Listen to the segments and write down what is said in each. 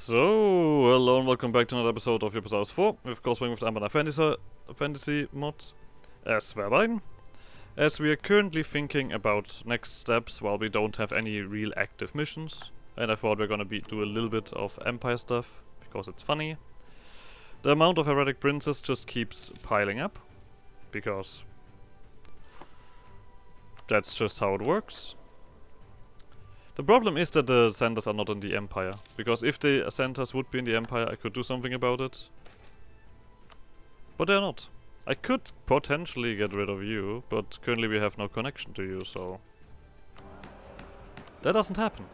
So, hello and welcome back to another episode of EU4. Of course, playing with the Anbennar fantasy mod as Varaine. As we are currently thinking about next steps while we don't have any real active missions. And I thought we're gonna do a little bit of Empire stuff, because it's funny. The amount of heretic princes just keeps piling up, because that's just how it works. The problem is that the centers are not in the Empire, because if the centers would be in the Empire, I could do something about it. But they're not. I could potentially get rid of you, but currently we have no connection to you, so that doesn't happen.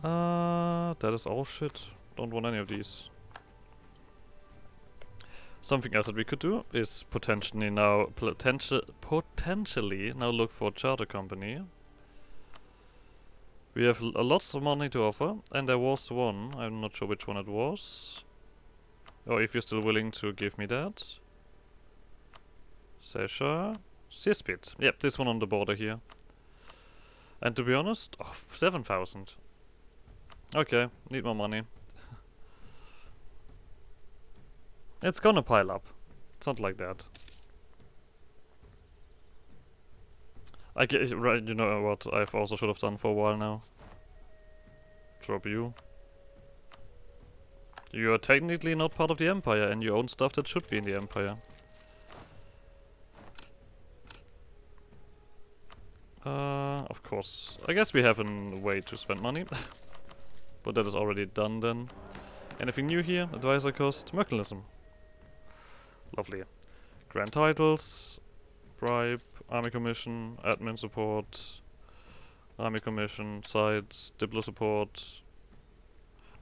That is all shit. Don't want any of these. Something else that we could do is potentially now look for a charter company. We have lots of money to offer, and there was one, I'm not sure which one it was. Or if you're still willing to give me that. Sasha. Sispit. Yep, this one on the border here. And to be honest, 7,000. Okay, need more money. It's gonna pile up. It's not like that. I get, right, you know what I've also should have done for a while now. Drop you. You are technically not part of the Empire and you own stuff that should be in the Empire. Of course. I guess we have a way to spend money. But that is already done then. Anything new here? Advisor cost? Mercantilism. Lovely. Grand titles. Bribe, army commission, admin support, army commission, sides, diplo support.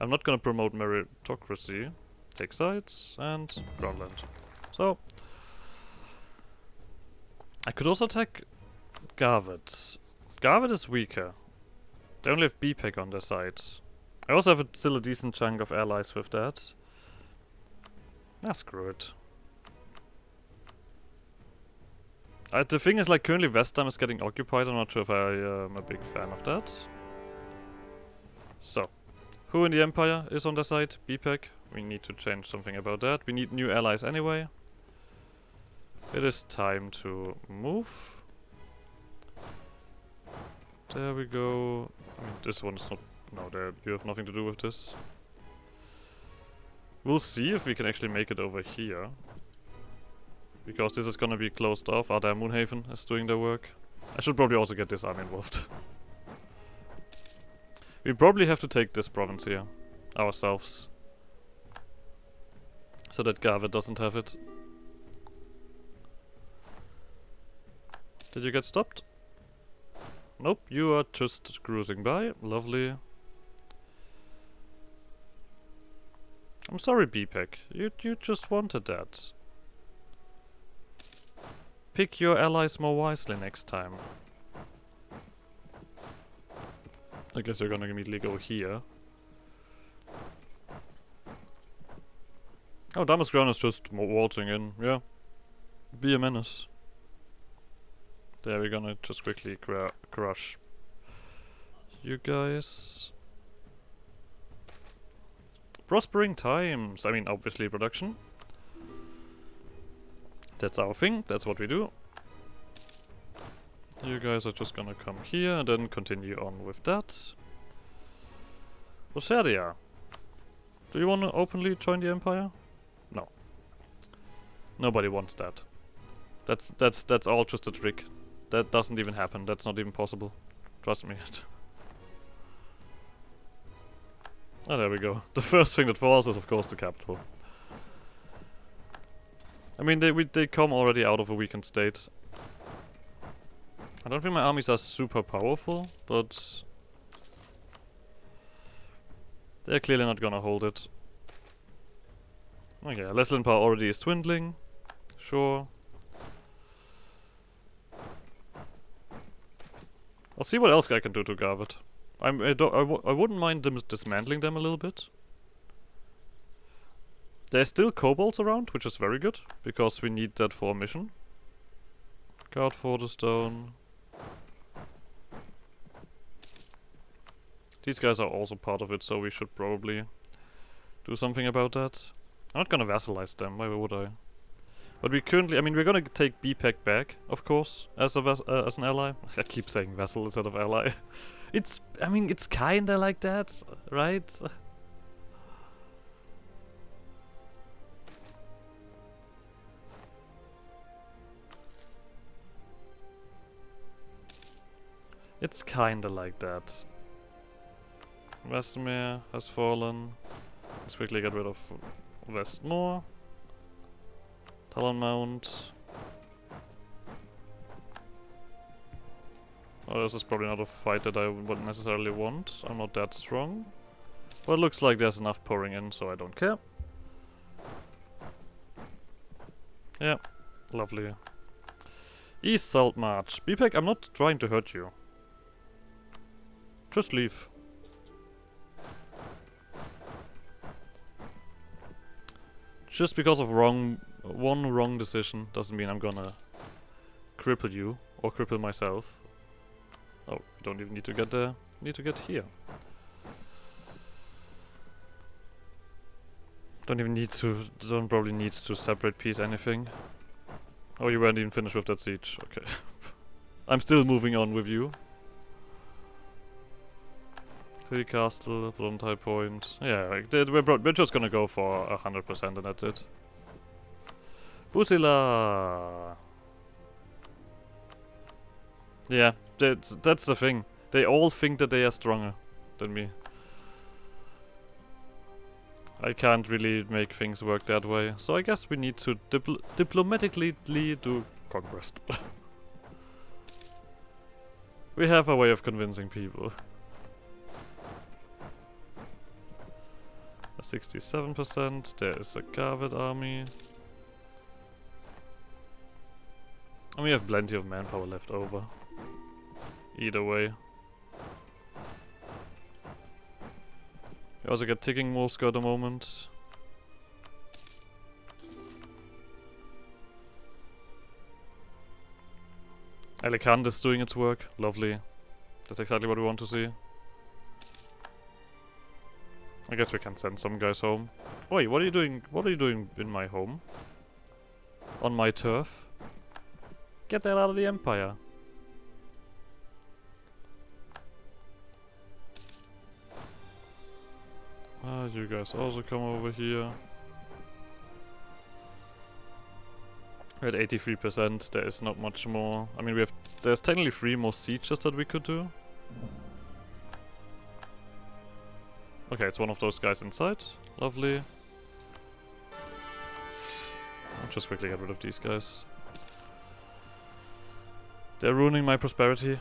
I'm not gonna promote meritocracy. Take sides and groundland. So I could also attack Garvet. Garvet is weaker. They only have BPEC on their side. I also have still a decent chunk of allies with that. Screw it. The thing is, like, currently Westham is getting occupied. I'm not sure if I am a big fan of that. So, who in the Empire is on their side? BPEC. We need to change something about that. We need new allies anyway. It is time to move. There we go. I mean, this one is not... No, you have nothing to do with this. We'll see if we can actually make it over here. Because this is gonna be closed off. There Moonhaven is doing their work. I should probably also get this army involved. We probably have to take this province here. Ourselves. So that Garvet doesn't have it. Did you get stopped? Nope, you are just cruising by. Lovely. I'm sorry, BPEC. You just wanted that. Pick your allies more wisely next time. I guess you're gonna immediately go here. Oh, Damas Crown is just waltzing in, yeah. Be a menace. There, we're gonna just quickly crush you guys. Prospering times! I mean, obviously production. That's our thing, that's what we do. You guys are just gonna come here and then continue on with that. Rosaria. Do you wanna openly join the Empire? No. Nobody wants that. That's all just a trick. That doesn't even happen, that's not even possible. Trust me. Oh, there we go. The first thing that falls is of course the capital. I mean, they come already out of a weakened state. I don't think my armies are super powerful, but they're clearly not gonna hold it. Okay, Leslin power already is dwindling. Sure. I'll see what else I can do to Garvet. I wouldn't mind them dismantling them a little bit. There's still kobolds around, which is very good, because we need that for a mission. Guard for the stone. These guys are also part of it, so we should probably do something about that. I'm not gonna vassalize them, why would I? But we currently, I mean, we're gonna take BPEC back, of course, as a as an ally. I keep saying vassal instead of ally. It's, I mean, it's kinda like that, right? It's kinda like that. Westmere has fallen. Let's quickly get rid of Westmore. Talon Mount. Oh, this is probably not a fight that I would necessarily want. I'm not that strong. But it looks like there's enough pouring in, so I don't care. Yeah, lovely. East Salt March. BPEC, I'm not trying to hurt you. Just leave. Just because of one wrong decision doesn't mean I'm gonna cripple you or cripple myself. Oh, you don't even need to get there. You need to get here. Don't probably need to separate piece anything. Oh, you weren't even finished with that siege. Okay. I'm still moving on with you. City Castle, Blonde High Point. Yeah, like, we're just gonna go for 100% and that's it. Busila! Yeah, that's the thing. They all think that they are stronger than me. I can't really make things work that way, so I guess we need to diplomatically do conquest. We have a way of convincing people. 67%, there is a Garvet army. And we have plenty of manpower left over. Either way. We also get ticking Moscow at the moment. Alicante is doing its work. Lovely. That's exactly what we want to see. I guess we can send some guys home. Oi, what are you doing? What are you doing in my home? On my turf? Get that out of the Empire. Ah, you guys also come over here. We're at 83%, there is not much more. I mean, there's technically 3 more sieges that we could do. Okay, it's one of those guys inside. Lovely. I'll just quickly get rid of these guys. They're ruining my prosperity.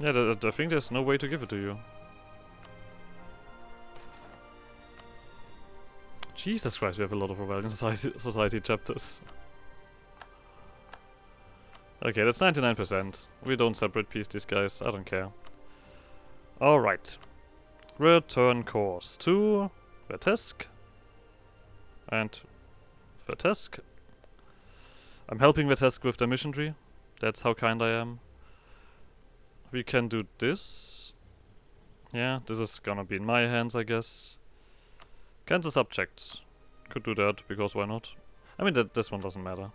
Yeah, I think there's no way to give it to you. Jesus Christ, we have a lot of rebellion society chapters. Okay, that's 99%. We don't separate piece these guys, I don't care. Alright. Return course to Vertesk. And Vertesk. I'm helping Vertesk with their mission tree. That's how kind I am. We can do this. Yeah, this is gonna be in my hands, I guess. Cancel subjects. Could do that, because why not? I mean, this one doesn't matter.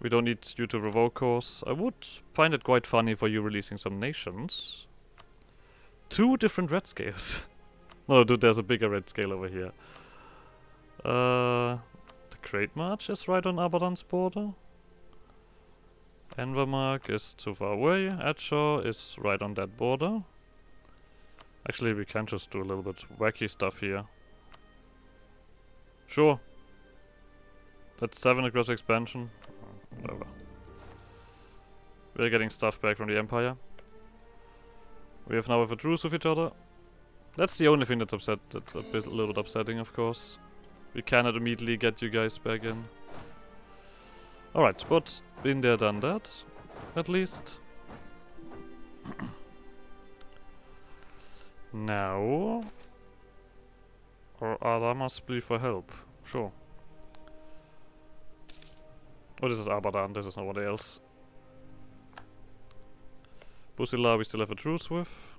We don't need you to revoke course. I would find it quite funny for you releasing some nations. 2 different red scales. No, dude, there's a bigger red scale over here. The Great March is right on Abadan's border. Anbennar is too far away. Adshaw is right on that border. Actually, we can just do a little bit wacky stuff here. Sure. That's 7 aggressive expansion. Whatever. We're getting stuff back from the Empire. We have now a truce with each other. That's the only thing that's that's a little bit upsetting, of course. We cannot immediately get you guys back in. Alright, but been there, done that. At least. Now... Or Adamas plea for help. Sure. Oh, this is Abadan, this is nobody else. Busila we still have a truce with.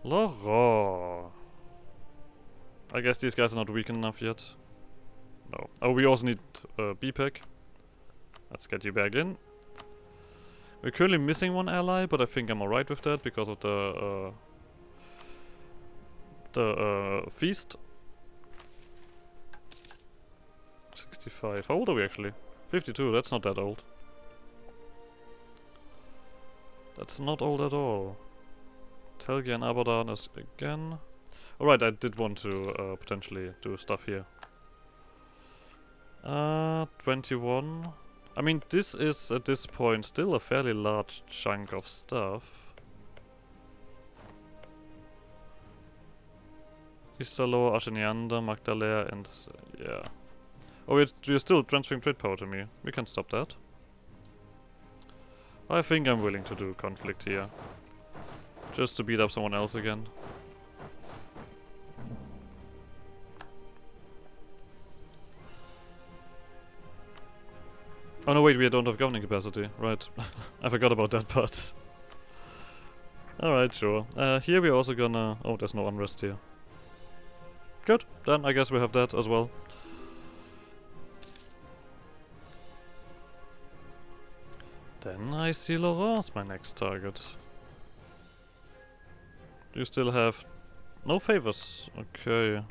Laura. I guess these guys are not weak enough yet. No. Oh, we also need BPEC. Let's get you back in. We're currently missing one ally, but I think I'm alright with that because of the feast. 65. How old are we actually? 52. That's not that old. That's not old at all. Telgia and Abadan is again. Alright, I did want to potentially do stuff here. 21. I mean, this is at this point still a fairly large chunk of stuff. Isalo, Asheniander, Magdalena, and yeah. Oh, you're still transferring trade power to me. We can stop that. I think I'm willing to do conflict here. Just to beat up someone else again. Oh no, wait, we don't have governing capacity. Right. I forgot about that part. Alright, sure. Here we're also gonna... Oh, there's no unrest here. Good. Then I guess we have that as well. Then I see Laurent my next target. You still have no favors. Okay.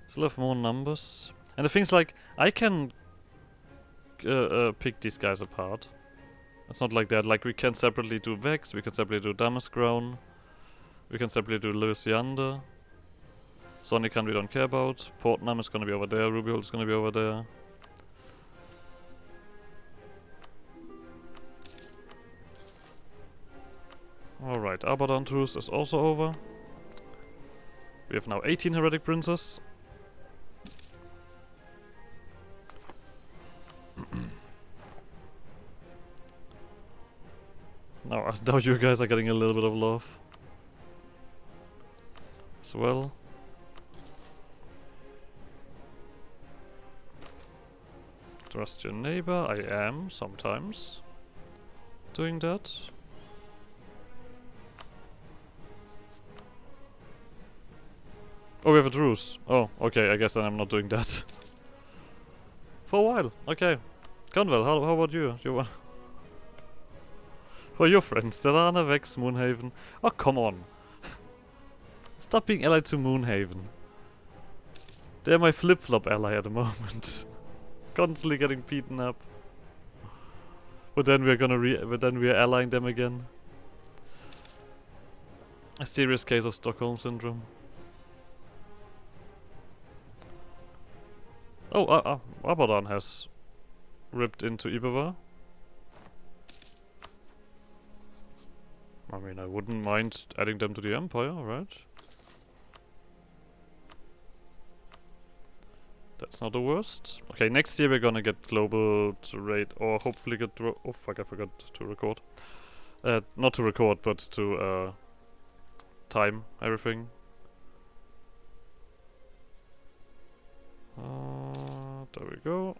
Still have more numbers. And the thing's like, I can pick these guys apart. It's not like that. Like, we can separately do Vex, we can separately do Damask Crown, we can separately do Lysiander. Sonicant we don't care about. Portnam is gonna be over there, Rubyhold is gonna be over there. Alright, Abadan Truce is also over. We have now 18 Heretic Princes. Now you guys are getting a little bit of love. As well. Trust your neighbor. I am, sometimes, doing that. Oh, we have a truce. Oh, okay, I guess then I'm not doing that. For a while, okay. Conwell, how about you? You want... Who are your friends? Delana, Vex, Moonhaven. Oh, come on. Stop being allied to Moonhaven. They're my flip-flop ally at the moment. Constantly getting beaten up. But then we're allying them again. A serious case of Stockholm Syndrome. Oh, Abadan has ripped into Iberville. I mean, I wouldn't mind adding them to the Empire, right? That's not the worst. Okay, next year we're gonna get global to raid, or hopefully get... Oh fuck, I forgot to record. Not to record, but to time everything. There we go.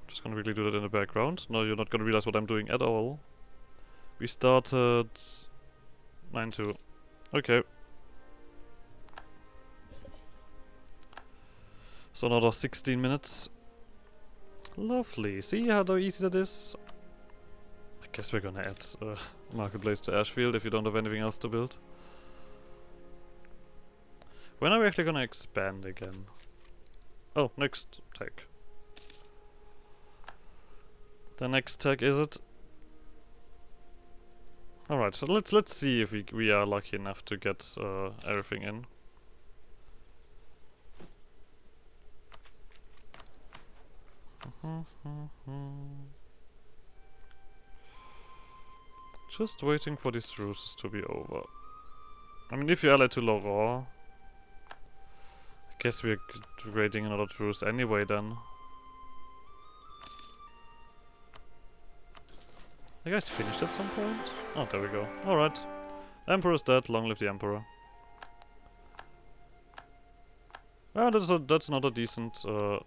Just gonna really do that in the background. No, you're not gonna realize what I'm doing at all. We started 9-2. Okay. So another 16 minutes. Lovely. See how easy that is? I guess we're gonna add Marketplace to Ashfield if you don't have anything else to build. When are we actually gonna expand again? Oh, next tech. The next tech, is it? Alright, so let's see if we are lucky enough to get everything in. Just waiting for these truces to be over. I mean, if you ally to Laurent, I guess we're raiding another truce anyway then. You guys finished at some point? Oh, there we go. Alright. Emperor's dead, long live the Emperor. Ah, that's not a decent boy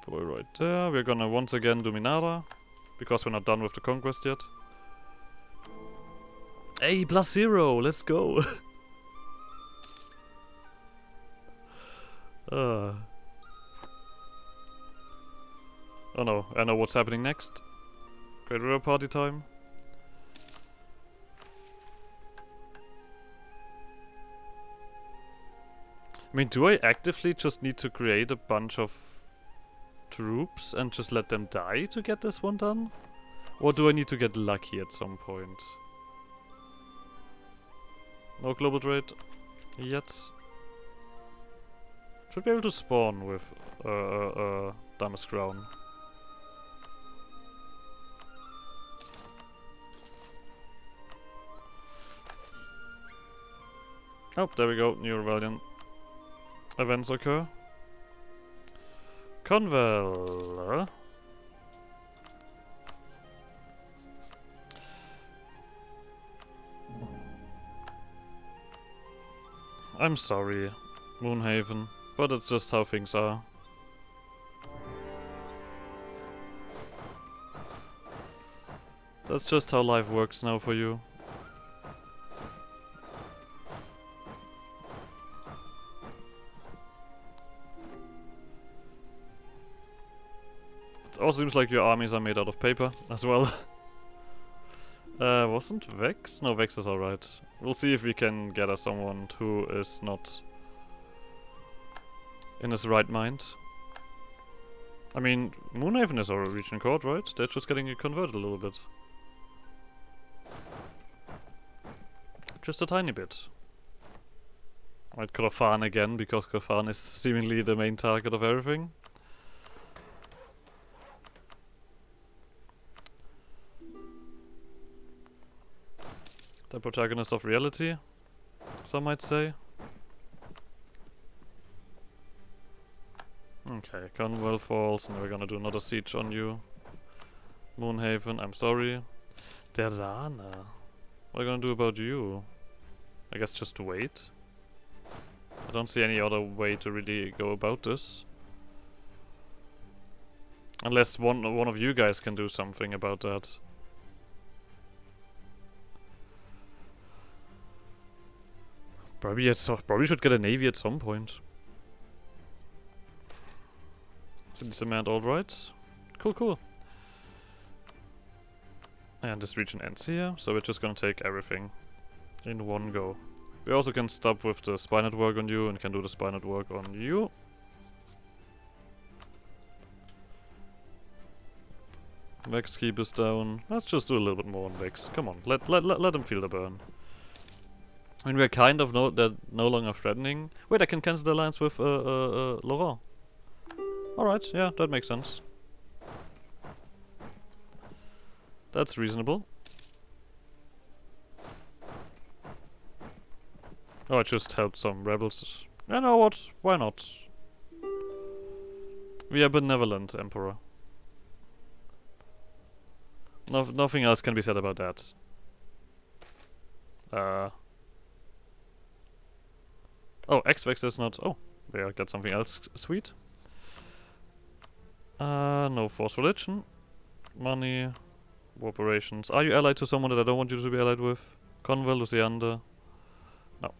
right there. We're gonna once again do Minara, because we're not done with the conquest yet. Hey, +0, let's go! Oh no, I know what's happening next. Great River party time. I mean, do I actively just need to create a bunch of troops and just let them die to get this one done? Or do I need to get lucky at some point? No global trade yet. Should be able to spawn with Damask Crown. Oh, there we go. New rebellion events occur. Convel. I'm sorry, Moonhaven, but it's just how things are. That's just how life works now for you. It also seems like your armies are made out of paper as well. Wasn't Vex? No, Vex is alright. We'll see if we can get us someone who is not in his right mind. I mean, Moonhaven is our region court, right? They're just getting it converted a little bit. Just a tiny bit. Might Khorfan again, because Khorfan is seemingly the main target of everything. The protagonist of reality, some might say. Okay, Conwell falls, and we're gonna do another siege on you. Moonhaven, I'm sorry. Derana. What are we gonna do about you? I guess just wait. I don't see any other way to really go about this. Unless one of you guys can do something about that. Probably should get a navy at some point. City Cement, alright. Cool. And this region ends here, so we're just gonna take everything in one go. We also can stop with the spy network on you and can do the spy network on you. Vex keep is down. Let's just do a little bit more on Vex. Come on, let them feel the burn. I mean, we're kind of no longer threatening. Wait, I can cancel the alliance with Laurent. Alright, yeah, that makes sense. That's reasonable. Oh, I just helped some rebels. You know what? Why not? We are benevolent, Emperor. Nothing else can be said about that. Oh, X-Vex is not... Oh, we got something else sweet. No force religion. Money. War operations. Are you allied to someone that I don't want you to be allied with? Conwell, Luciander. No.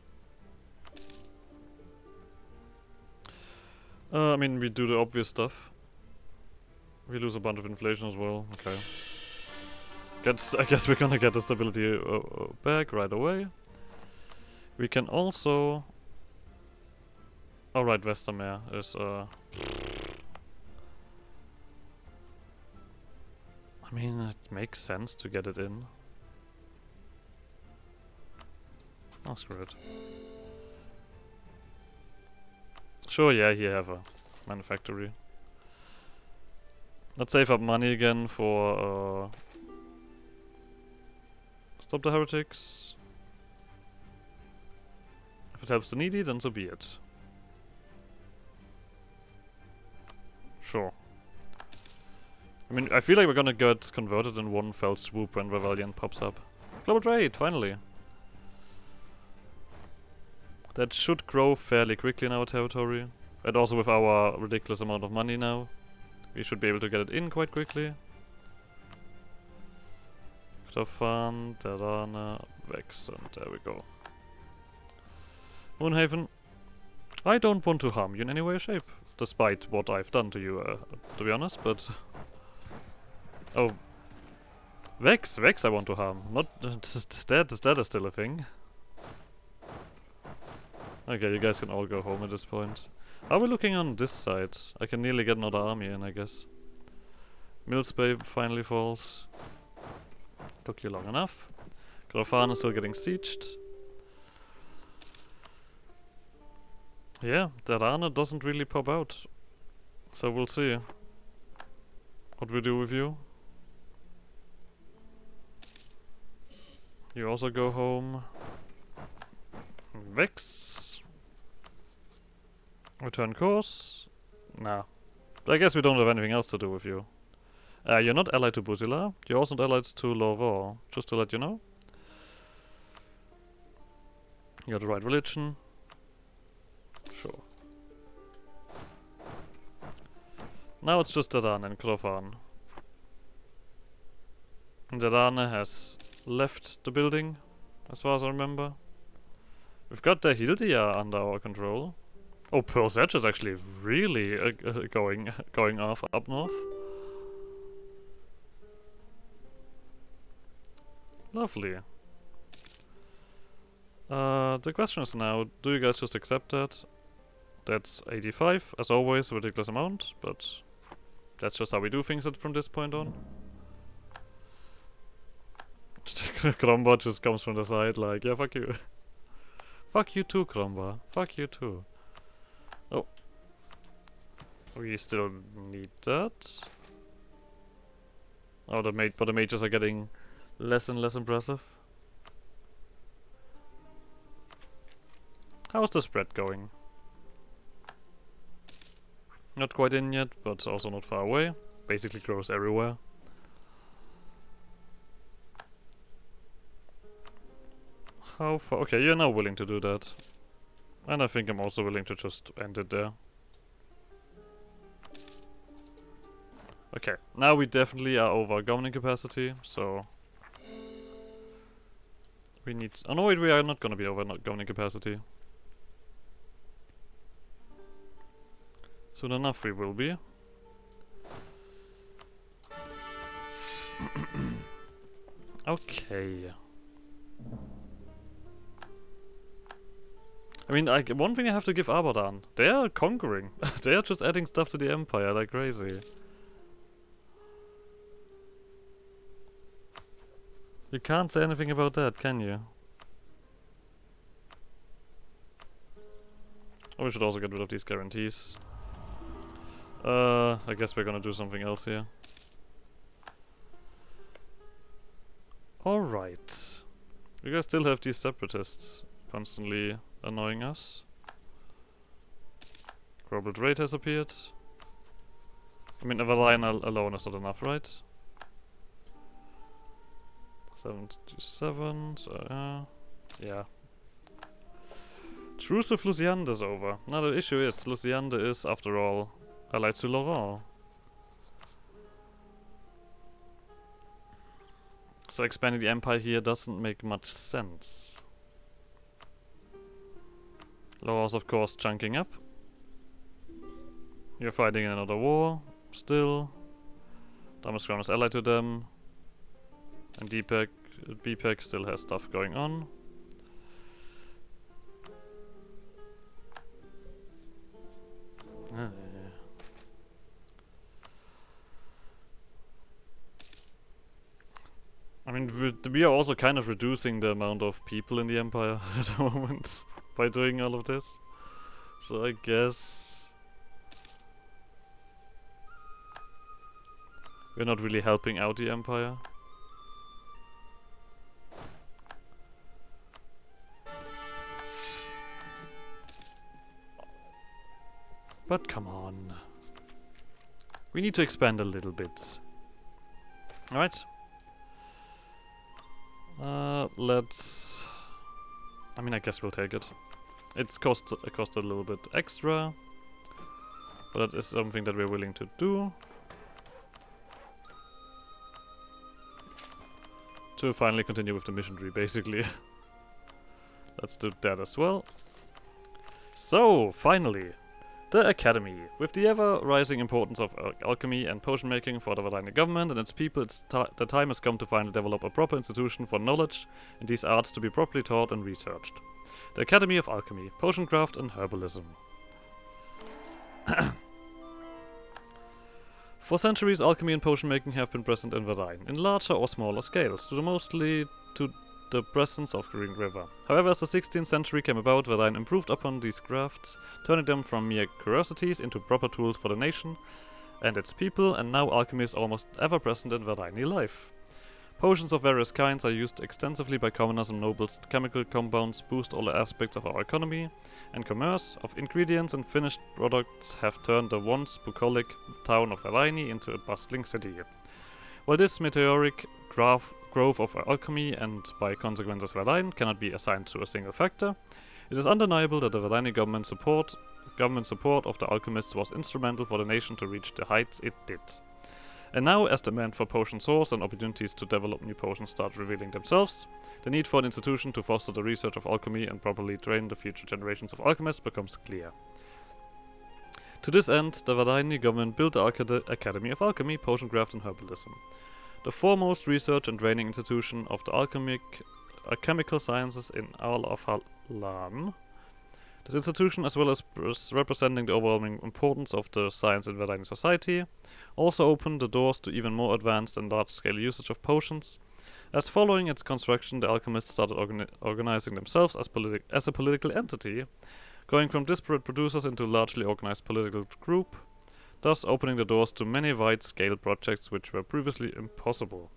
I mean, we do the obvious stuff. We lose a bunch of inflation as well. Okay. I guess we're gonna get the stability back right away. We can also... Alright, Westermeer is I mean, it makes sense to get it in. Oh, screw it. Sure, yeah, here have a manufactory. Let's save up money again for stop the heretics. If it helps the needy, then so be it. Sure. I mean, I feel like we're gonna get converted in one fell swoop when Rebellion pops up. Global trade, finally. That should grow fairly quickly in our territory. And also with our ridiculous amount of money now, we should be able to get it in quite quickly. Krofan, Terana, Vex, and there we go. Moonhaven. I don't want to harm you in any way or shape, despite what I've done to you, to be honest, but... Oh. Vex I want to harm, not... that is still a thing. Okay, you guys can all go home at this point. How are we looking on this side? I can nearly get another army in, I guess. Millspay finally falls. Took you long enough. Grofan is still getting sieged. Yeah, Terana doesn't really pop out. So we'll see what we do with you. You also go home. Vex. Return course. Nah. I guess we don't have anything else to do with you. You're not allied to Buzila. You're also not allied to Laurent. Just to let you know. You're the right religion. Sure. Now it's just Dadan and Krofan. Dadan has left the building, as far as I remember. We've got the Hildia under our control. Oh, Pearl's Edge is actually really going off up north. Lovely. The question is now, do you guys just accept that? That's 85, as always, a ridiculous amount, but that's just how we do things from this point on. Kromba just comes from the side like, yeah, fuck you. Fuck you too, Kromba. Fuck you too. Oh. We still need that. Oh, but the mages are getting less and less impressive. How's the spread going? Not quite in yet, but also not far away. Basically grows everywhere. How far? Okay, you're now willing to do that. And I think I'm also willing to just end it there. Okay, now we definitely are over governing capacity, so... We need... Oh no, wait, we are not gonna be over governing capacity. Soon enough we will be. Okay. I mean, one thing I have to give Abadan. They are conquering. They are just adding stuff to the empire like crazy. You can't say anything about that, can you? Oh, we should also get rid of these guarantees. I guess we're gonna do something else here. Alright. You guys still have these separatists constantly annoying us. Global trade has appeared. I mean, a Varaine alone is not enough, right? 77, so yeah. Truce with Luciande is over. Now the issue is, Luciande is, after all, allied to Laurent. So expanding the empire here doesn't make much sense. Laurent's of course chunking up. You're fighting another war, still. Damaskron is allied to them. And BPEC still has stuff going on. I mean, we are also kind of reducing the amount of people in the empire at the moment by doing all of this. So I guess we're not really helping out the empire. But come on. We need to expand a little bit. Alright. Let's... I mean, I guess we'll take it. It costs a little bit extra, but that is something that we're willing to do. To finally continue with the mission tree, basically. Let's do that as well. So, finally, the Academy. With the ever-rising importance of alchemy and potion making for the Varaine government and its people, the time has come to finally develop a proper institution for knowledge in these arts to be properly taught and researched. The Academy of Alchemy, Potion Craft and Herbalism. For centuries, alchemy and potion making have been present in Varaine, in larger or smaller scales, mostly to the presence of Green River. However, as the 16th century came about, Varaine improved upon these crafts, turning them from mere curiosities into proper tools for the nation and its people, and now alchemy is almost ever present in Varaine life. Potions of various kinds are used extensively by commoners and nobles. Chemical compounds boost all aspects of our economy and commerce. Of ingredients and finished products have turned the once bucolic town of Varaine into a bustling city. While this meteoric growth of alchemy, and by consequence Varaine, cannot be assigned to a single factor, it is undeniable that the Varaine government support of the alchemists was instrumental for the nation to reach the heights it did. And now, as demand for potion source and opportunities to develop new potions start revealing themselves, the need for an institution to foster the research of alchemy and properly train the future generations of alchemists becomes clear. To this end, the Varaine government built the Academy of Alchemy, Potion Craft and Herbalism, the foremost research and training institution of the alchemical sciences in all of Halan. This institution, as well as representing the overwhelming importance of the science in Varaine society, also opened the doors to even more advanced and large-scale usage of potions, as following its construction the alchemists started organizing themselves as a political entity, going from disparate producers into a largely organized political group, thus opening the doors to many wide-scale projects which were previously impossible.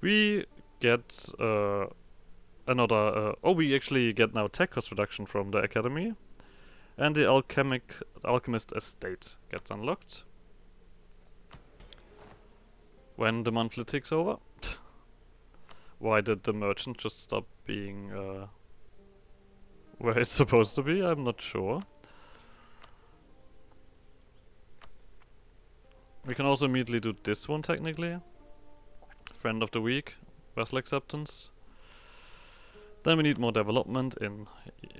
We get we actually get now tech cost reduction from the Academy, and the Alchemist Estate gets unlocked when the monthly ticks over. Why did the merchant just stop being where it's supposed to be? I'm not sure. We can also immediately do this one technically. Friend of the week, vessel acceptance. Then we need more development in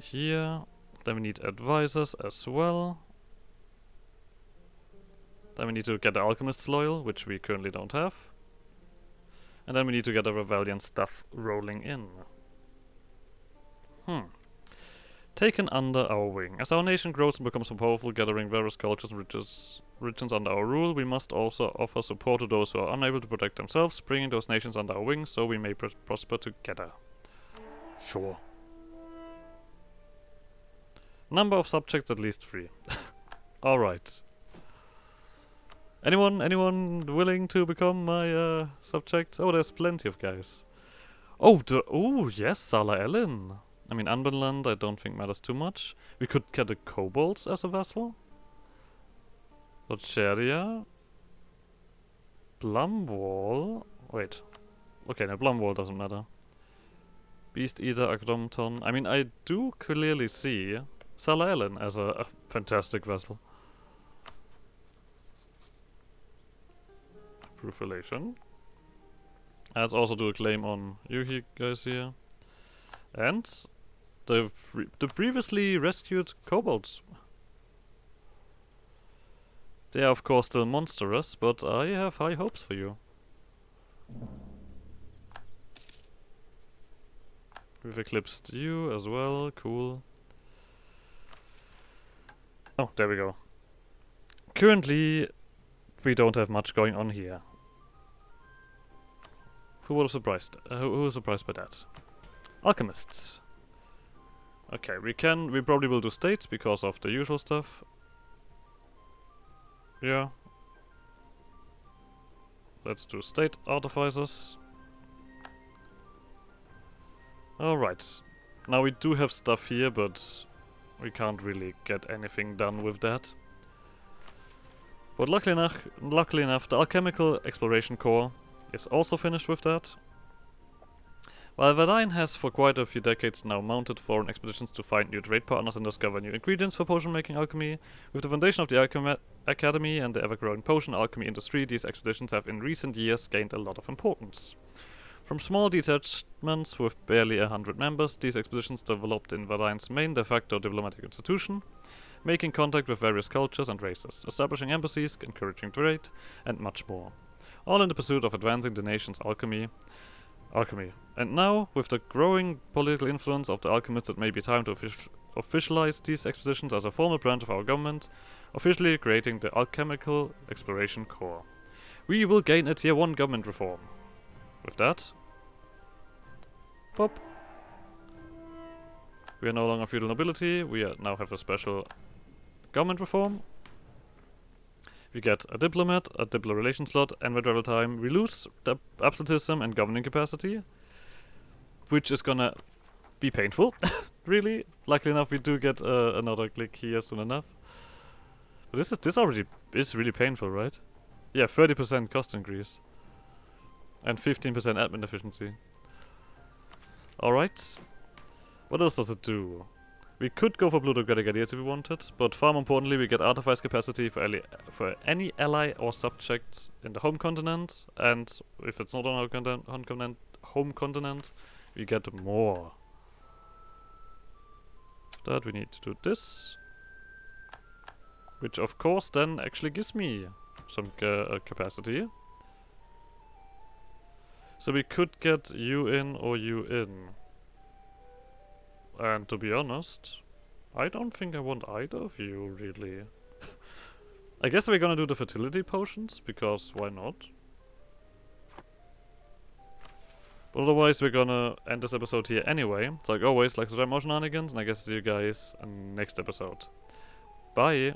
here. Then we need advisors as well. Then we need to get the alchemist's loyal, which we currently don't have. And then we need to get the rebellion stuff rolling in. Taken under our wing. As our nation grows and becomes more powerful, gathering various cultures and regions under our rule, we must also offer support to those who are unable to protect themselves, bringing those nations under our wing so we may prosper together. Sure. Number of subjects at least 3. Alright. Anyone willing to become my subject? Oh, there's plenty of guys. Oh, yes, Sala Ellen. I mean, Anbennar, I don't think matters too much. We could get the kobolds as a vessel. Locheria. Blumwall. Wait. Okay, no, Blumwall doesn't matter. Beast Eater, Agdomton. I mean, I do clearly see Sala Ellen as a fantastic vessel. Proof relation. Let's also do a claim on you guys here. And the previously rescued kobolds. They are of course still monstrous, but I have high hopes for you. We've eclipsed you as well, cool. Oh, there we go. Currently, we don't have much going on here. Who was surprised? Who was surprised by that? Alchemists. Okay, we probably will do states because of the usual stuff. Yeah. Let's do state artificers. Alright. Now we do have stuff here, but we can't really get anything done with that. But luckily enough, the Alchemical Exploration Corps is also finished with that. While Varaine has for quite a few decades now mounted foreign expeditions to find new trade partners and discover new ingredients for potion-making alchemy, with the foundation of the Academy and the ever-growing potion alchemy industry, these expeditions have in recent years gained a lot of importance. From small detachments with barely 100 members, these expeditions developed in Varaine's main de facto diplomatic institution, making contact with various cultures and races, establishing embassies, encouraging trade, and much more. All in the pursuit of advancing the nation's alchemy. And now, with the growing political influence of the alchemists, it may be time to officialize these expeditions as a formal branch of our government, officially creating the Alchemical Exploration Corps. We will gain a Tier 1 government reform. With that, pop. We are no longer feudal nobility, we now have a special government reform. We get a diplomat, a diplo relation slot, and with travel time, we lose the absolutism and governing capacity, which is gonna be painful, really. Luckily enough, we do get another click here soon enough. But this already is really painful, right? Yeah, 30% cost increase. And 15% admin efficiency. Alright. What else does it do? We could go for plutocratic ideas if we wanted, but far more importantly, we get artifice capacity for any ally or subject in the home continent, and if it's not on our home continent, we get more. For that we need to do this, which of course then actually gives me some capacity. So we could get you in or you in. And to be honest, I don't think I want either of you, really. I guess we're gonna do the fertility potions, because why not? But otherwise, we're gonna end this episode here anyway. So like always, like subscribe more shenanigans, and I guess see you guys in next episode. Bye!